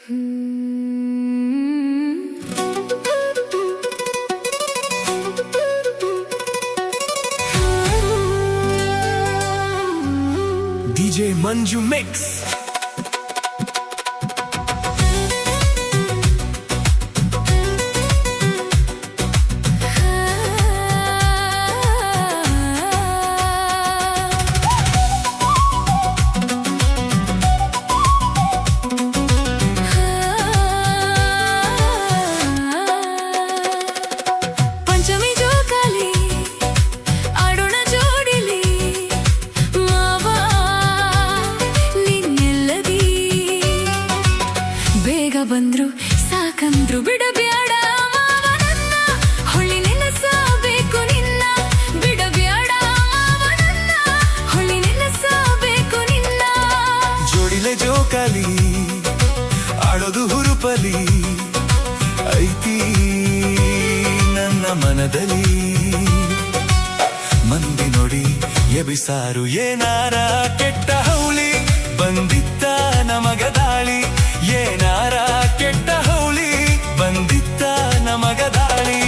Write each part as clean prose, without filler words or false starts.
DJ Manju Mix. ಬಂದ್ರು ಸಾಕಂದ್ರು ಬಿಡಬ್ಯಾಡ ಮಾವನನ್ನ ಹೊಳ್ಳಿ ನೆನಸಬೇಕು ನಿನ್ನ ಬಿಡಬ್ಯಾಡ ಮಾವನನ್ನ ಹೊಳ್ಳಿ ನೆನಸಬೇಕು ನಿನ್ನ ಜೋಡಿಲೆ ಜೋಕಾಲಿ ಆಡೋದು ಹುರುಪಲಿ ಐತಿ ನನ್ನ ಮನದಲ್ಲಿ ಮಂದಿ ನೋಡಿ ಎಬಿಸಾರು ಏನಾರ ಕೆಟ್ಟ ಹೌಳಿ ಬಂದಿತ್ತ ನಮಗ ದಾಳಿ ಏನಾರ ಕೆಟ್ಟ ಹೌಳಿ ಬಂದಿತ್ತ ನಮಗ ದಾಳಿ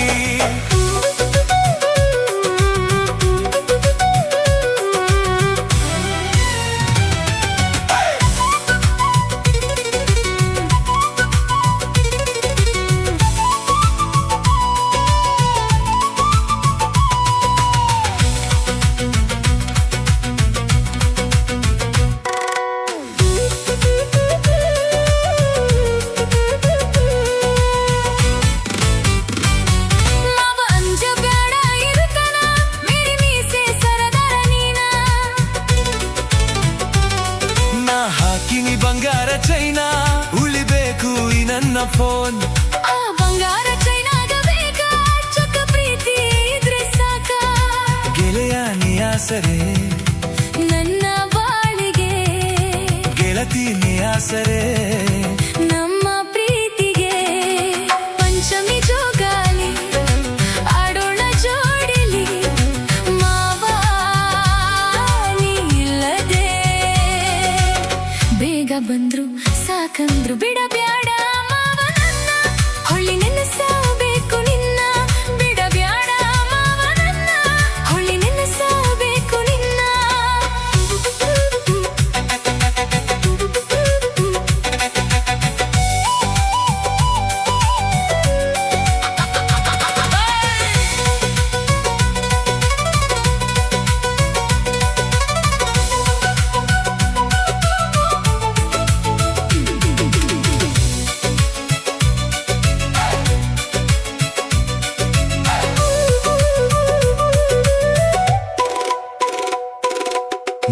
ಬಂಗಾರ ಚೈನಾ ಉಳಿಬೇಕು ಈ ನನ್ನ ಫೋನ್ ಆ ಬಂಗಾರ ಚೈನಾಗ ಬೇಕ ಚೊಕ್ಕ ಪ್ರೀತಿ ಇದ್ರೆ ಸಾಕ ಗೆಳೆಯ ನಿಯಾಸರೆ ನನ್ನ ಬಾಳಿಗೆ ಗೆಳತಿ ನಿಯಾಸರೆ ನಮ್ಮ ಪ್ರೀತಿಗೆ ಪಂಚಮಿ ಜೋಗಾಲಿ ಆಡೋಣ ಜೋಡಿಲಿ ಮಾವ ನೀ ಇಲ್ಲದೆ ಬೇಗ ಬಂದ್ರು ಸಾಕಂದ್ರು ಬಿಡಬ್ಯಾಡ ಮಾವನನ್ನ ಹೊಳ್ಳಿ ನೆನಸಬೇಕು ನಿನ್ನ ಬಿಡಬ್ಯಾಡ ಮಾವನನ್ನ ಹೊಳ್ಳಿ ನೆನಸಬೇಕು ನಿನ್ನ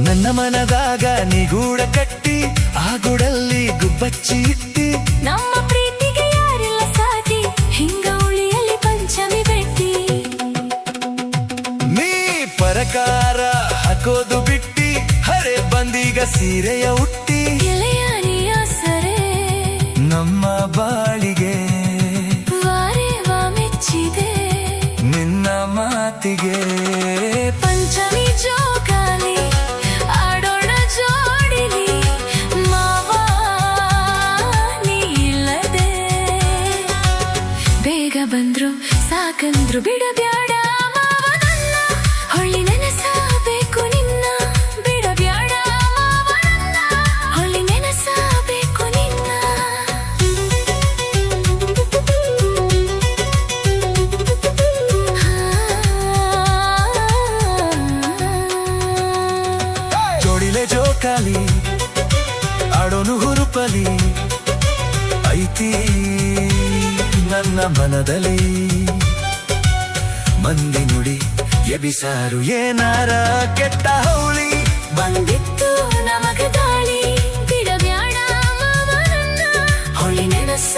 ನನ್ನ ಮನದಾಗ ನಿಗೂಢ ಕಟ್ಟಿ ಆ ಗುಡಲ್ಲಿ ಗುಬ್ಬಚ್ಚಿ ಇಟ್ಟಿ ನಮ್ಮ ಪ್ರೀತಿಗೆ ಯಾರಿಲ್ಲ ಸಾಟಿ ಹಿಂಗ ಉಳಿಯಲಿ ಪಂಚಮಿ ಬೆಟ್ಟಿ ನೀ ಪರಕಾರ ಹಾಕೋದು ಬಿಟ್ಟಿ ಹರೆ ಬಂದೀಗ ಸೀರೆಯ ಹುಟ್ಟಿ ಗೆಳೆಯ ನಿಯಾಸರೆ ನಮ್ಮ ಬಾಳಿಗೆ ವಾರೆ ವಾ ಮೆಚ್ಚಿದೆ ನಿನ್ನ ಮಾತಿಗೆ ಪಂಚಮಿ ಜೋಕಾಲಿ ಆಡೋಣ ಜೋಡಿಲಿ ಮಾವ ನೀ ಇಲ್ಲದೆ ಬೇಗ ಬಂದ್ರು ಸಾಕಂದ್ರು ಬಿಡಬ್ಯಾಡ ಮಾವನನ್ನ ಹೊಳ್ಳಿ ನೆನಸಬೇಕು ನಿನ್ನ ಬಿಡಬ್ಯಾಡ ಮಾವನನ್ನ ಹೊಳ್ಳಿ ನೆನಸಬೇಕು ನಿನ್ನ ಜೋಡಿಲೆ ಜೋಕಾಲಿ ಆಡೋನು ಹುರುಪಲಿ ಐತಿ ನನ್ನ ಮನದಲ್ಲಿ ಮಂದಿ ನುಡಿ ಎಬಿಸಾರು ಏನಾರ ಕೆಟ್ಟ ಹೌಳಿ ಬಂದಿತ್ತು ನಮಗ ದಾಳಿ ಬಿಡಬ್ಯಾಡ ಮಾವನನ್ನ ಹೊಳ್ಳಿ ನೆನಸ